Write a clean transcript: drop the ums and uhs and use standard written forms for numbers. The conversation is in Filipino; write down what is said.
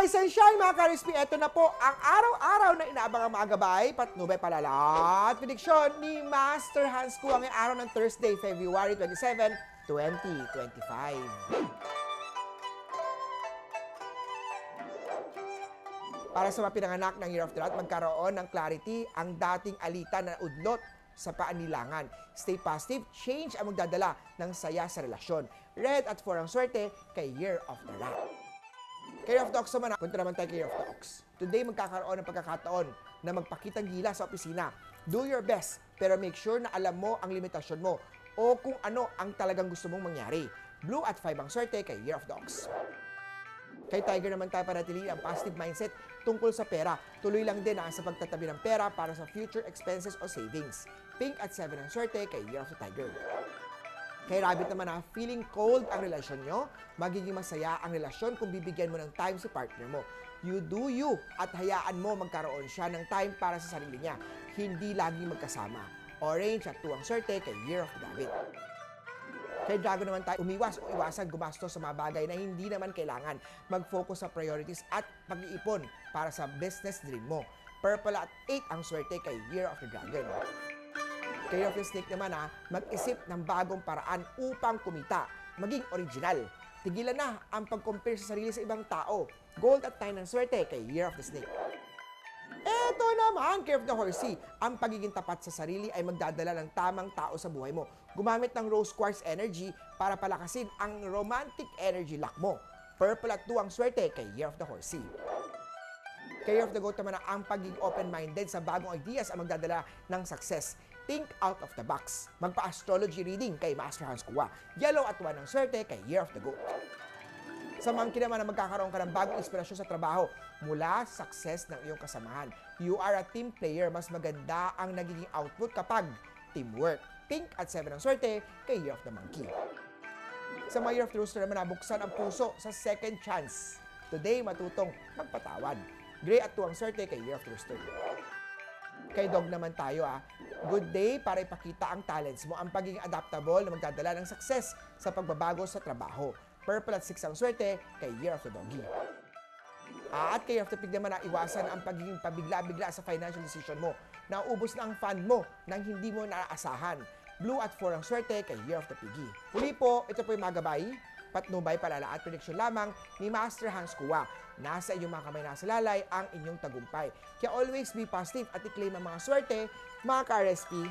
Rise and shine mga ka-Rispi, eto na po ang araw-araw na inaabangang mga gabay, patnubay, palala at prediksyon ni Master Hans Kua ngayong araw ng Thursday, February 27, 2025. Para sa mga pinanganak ng Year of the Rat, magkaroon ng clarity ang dating alitan na udlot sa paanilangan. Stay positive, change ang magdadala ng saya sa relasyon. Red at 4 ang swerte kay Year of the Rat. Kay Year of the Ox naman, punta naman tayo kay Year of the Ox. Today, magkakaroon ng pagkakataon na magpakitang gila sa opisina. Do your best, pero make sure na alam mo ang limitasyon mo o kung ano ang talagang gusto mong mangyari. Blue at 5 ang swerte kay Year of the Ox. Kay Tiger naman tayo panatili ang positive mindset tungkol sa pera. Tuloy lang din sa pagtatabi ng pera para sa future expenses o savings. Pink at 7 ang swerte kay Year of the Tiger. Kay Rabbit naman feeling cold ang relasyon nyo, magiging masaya ang relasyon kung bibigyan mo ng time si partner mo. You do you at hayaan mo magkaroon siya ng time para sa sarili niya. Hindi laging magkasama. Orange at 2 ang swerte kay Year of the Rabbit. Kay Dragon naman tayo, umiwas o iwasan gumastos sa mga bagay na hindi naman kailangan. Mag-focus sa priorities at pag-iipon para sa business dream mo. Purple at 8 ang swerte kay Year of the Dragon. Kay Year of the Snake naman mag-isip ng bagong paraan upang kumita. Maging original. Tigilan na ang pag-compare sa sarili sa ibang tao. Gold at 9 ang swerte kay Year of the Snake. Eto naman, Year of the Horsey. Ang pagiging tapat sa sarili ay magdadala ng tamang tao sa buhay mo. Gumamit ng rose quartz energy para palakasin ang romantic energy lock mo. Purple at 2 ang swerte kay Year of the Horsey. Kay Year of the Goat naman ang pagiging open-minded sa bagong ideas ang magdadala ng success. Think out of the box. Magpa-astrology reading kay Master Hans Kua. Yellow at 1 ang swerte kay Year of the Goat. Sa monkey naman na magkakaroon ka ng bagong inspirasyon sa trabaho mula sa success ng iyong kasamahan. You are a team player. Mas maganda ang nagiging output kapag teamwork. Pink at 7 ang swerte kay Year of the Monkey. Sa mga Year of the Rooster naman nabuksan ang puso sa second chance. Today, matutong magpatawad. Gray at 2 ang swerte kay Year of the Rooster. Kay Dog naman tayo good day para ipakita ang talents mo, ang pagiging adaptable na magdadala ng success sa pagbabago sa trabaho. Purple at 6 ang swerte kay Year of the Doggy. At kay Year of the Pig naman iwasan ang pagiging pabigla-bigla sa financial decision mo. Nauubos na ang fund mo nang hindi mo naaasahan. Blue at 4 ang swerte kay Year of the Piggy. Huli po, ito po yung mga gabay, patnubay, palala at prediksyon lamang ni Master Hans Kua. Nasa inyong mga kamay nasa lalay ang inyong tagumpay. Kaya always be positive at i-claim ang mga swerte, mga ka-RSP.